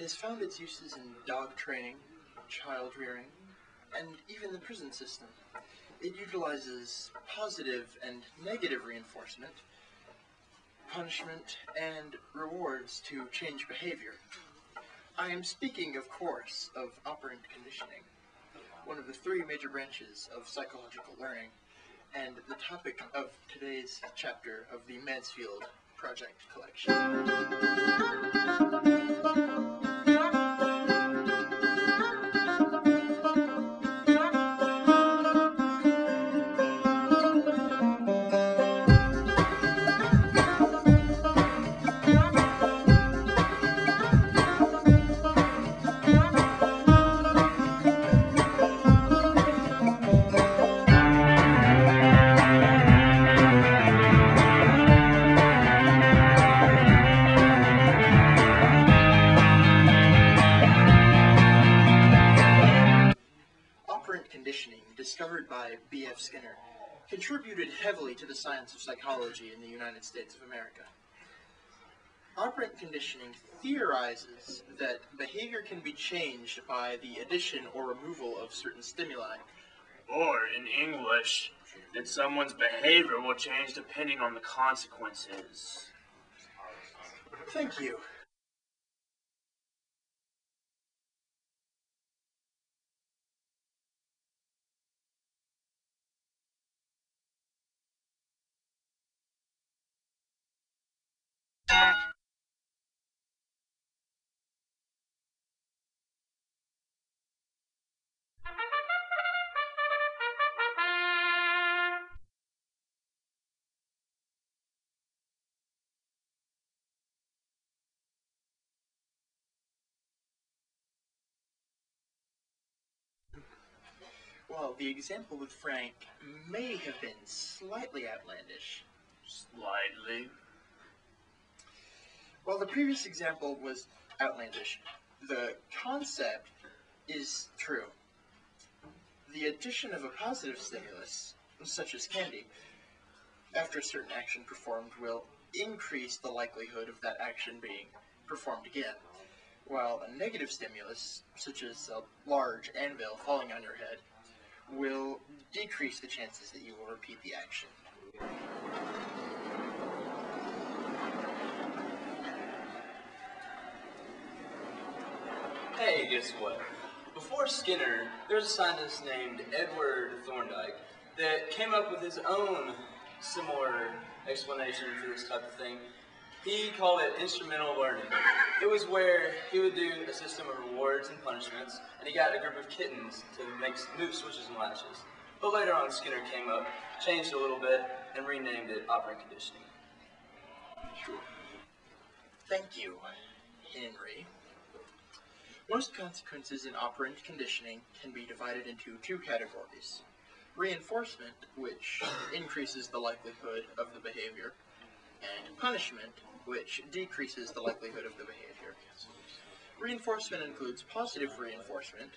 has found its uses in dog training, child rearing, and even the prison system. It utilizes positive and negative reinforcement, punishment, and rewards to change behavior. I am speaking, of course, of operant conditioning, one of the three major branches of psychological learning, and the topic of today's chapter of the Mansfield Project Collection. Operant conditioning, discovered by B.F. Skinner, contributed heavily to the science of psychology in the United States of America. Operant conditioning theorizes that behavior can be changed by the addition or removal of certain stimuli. Or, in English, that someone's behavior will change depending on the consequences. Thank you. Well, the example with Frank may have been slightly outlandish. Slightly. While the previous example was outlandish, the concept is true. The addition of a positive stimulus, such as candy, after a certain action performed will increase the likelihood of that action being performed again, while a negative stimulus, such as a large anvil falling on your head, will decrease the chances that you will repeat the action. Hey, guess what? Before Skinner, there's a scientist named Edward Thorndike that came up with his own similar explanation for this type of thing. He called it instrumental learning. It was where he would do a system of rewards and punishments, and he got a group of kittens to move switches and latches. But later on, Skinner came up, changed a little bit, and renamed it operant conditioning. Sure. Thank you, Henry. Most consequences in operant conditioning can be divided into two categories. Reinforcement, which increases the likelihood of the behavior, and punishment, which decreases the likelihood of the behavior. Reinforcement includes positive reinforcement,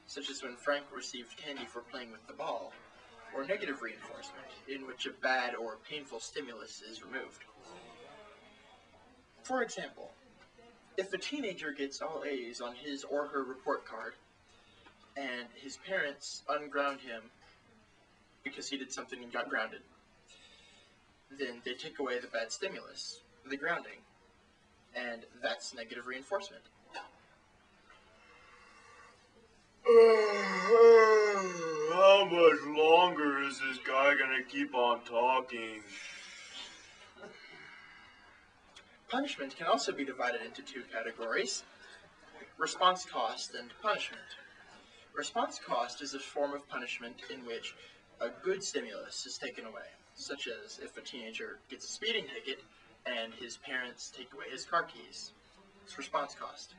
such as when Frank received candy for playing with the ball, or negative reinforcement, in which a bad or painful stimulus is removed. For example, if a teenager gets all A's on his or her report card, and his parents unground him because he did something and got grounded, then they take away the bad stimulus, the grounding, and that's negative reinforcement. How much longer is this guy gonna keep on talking? Punishment can also be divided into two categories: response cost and punishment. Response cost is a form of punishment in which a good stimulus is taken away, such as if a teenager gets a speeding ticket and his parents take away his car keys. It's response cost.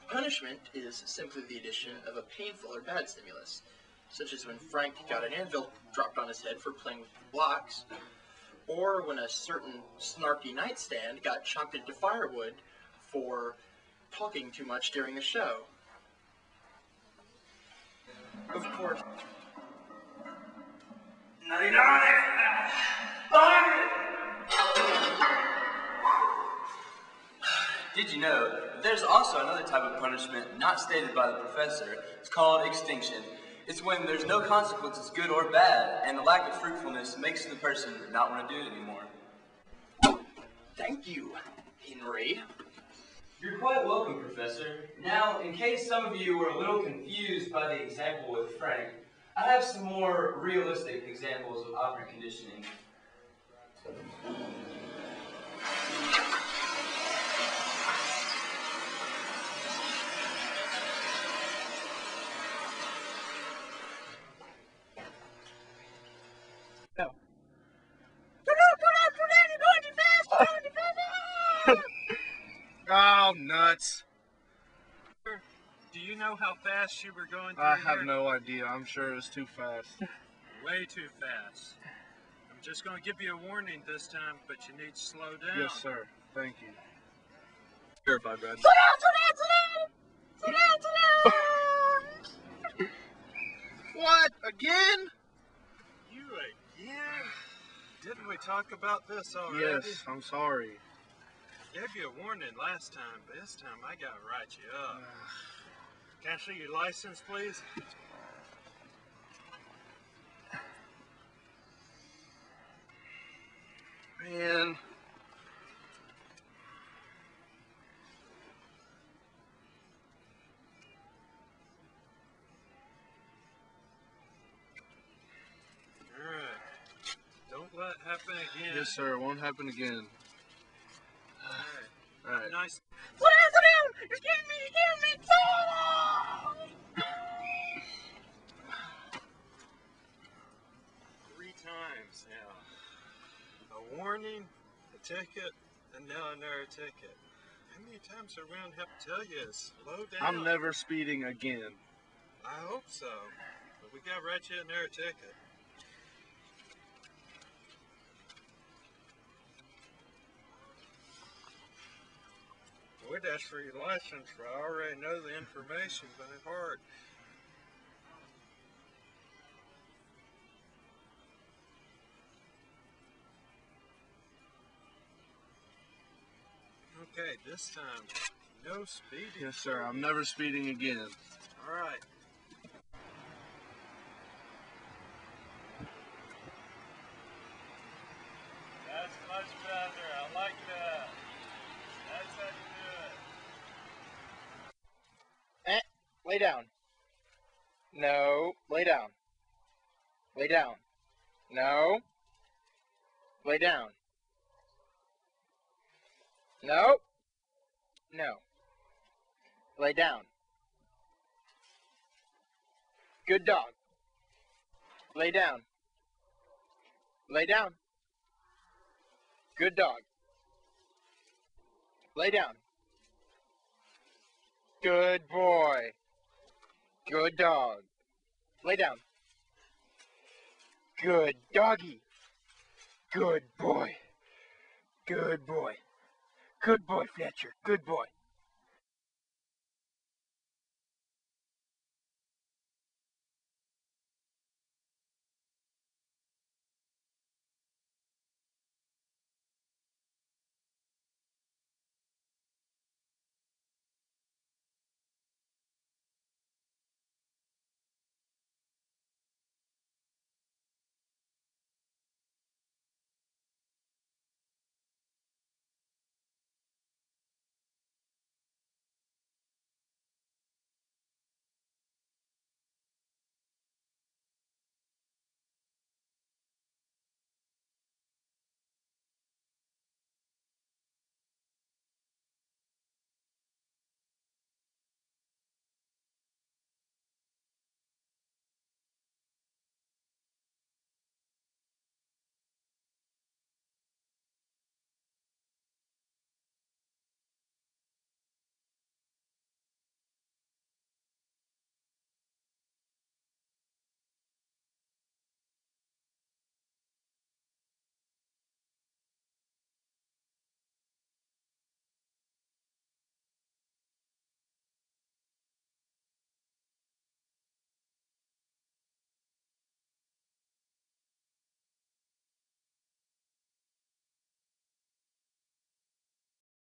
Punishment is simply the addition of a painful or bad stimulus, such as when Frank got an anvil dropped on his head for playing with the blocks, or when a certain snarky nightstand got chopped into firewood for talking too much during the show. Of course, Did you know that there's also another type of punishment not stated by the professor? It's called extinction. It's when there's no consequences, good or bad, and the lack of fruitfulness makes the person not want to do it anymore. Thank you, Henry. You're quite welcome, Professor. Now, in case some of you were a little confused by the example with Frank, I have some more realistic examples of operant conditioning. No. Oh, nuts. Do you know how fast you were going through I have here? no idea. I'm sure it was too fast. Way too fast. I'm just going to give you a warning this time, but you need to slow down. Yes, sir. Thank you. Verified, Brad. What? Again? You again? Didn't we talk about this already? Yes, I'm sorry. Gave you a warning last time, but this time I got to write you up. Can I see your license, please? Man. Alright. Don't let it happen again. Yes, sir. It won't happen again. Alright. All right. Nice. Three times now. A warning, a ticket, and now another ticket. How many times are we going to have to tell you to slow down? I'm never speeding again. I hope so. But we got to write you another ticket. We'd ask for your license, but I already know the information by heart. Okay, this time, no speeding. Yes, sir. I'm never speeding again. All right. That's much better. I like that. That's how you do it. Lay down. No. Lay down. Lay down. No. Lay down. No. No. Lay down. Good dog. Lay down. Lay down. Good dog. Lay down. Good boy. Good dog. Lay down. Good doggy. Good boy. Good boy. Good boy, Fletcher. Good boy.